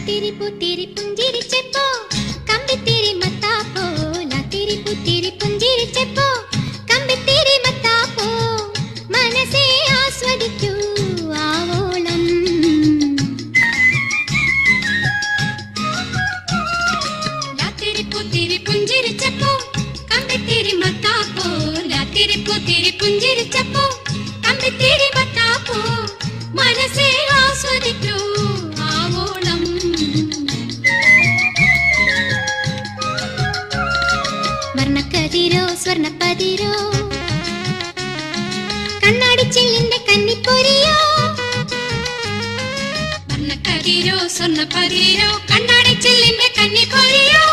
ലാത്തിരി പുത്തിരി പുഞ്ചിരിച്ചപ്പോ കമ്പിത്തിരി മത്താപ്പോ ലാത്തിരി പുത്തിരി പുഞ്ചിരിച്ചപ്പോ കമ്പിത്തിരി മത്താപ്പോ മനസ്സേ ആസ്വദിക്കൂ ആവോളം. ലാത്തിരി പുത്തിരി പുഞ്ചിരിച്ചപ്പോ കമ്പിത്തിരി മത്താപ്പോ ലാത്തിരി പുത്തിരി പുഞ്ചിരിച്ചപ്പോ കമ്പിത്തിരി മത്താപ്പോ മനസ്സേ ആസ്വദിക്കൂ ആവോളം. വർണ്ണക്കതിരോ സ്വർണ്ണപ്പതിരോ കണ്ണാടിച്ചില്ലിന്റെ കന്നിപ്പൊരിയോ. വർണ്ണക്കതിരോ സ്വർണ്ണപ്പതിരോ കണ്ണാടിച്ചില്ലിന്റെ കന്നിപ്പൊരിയോ.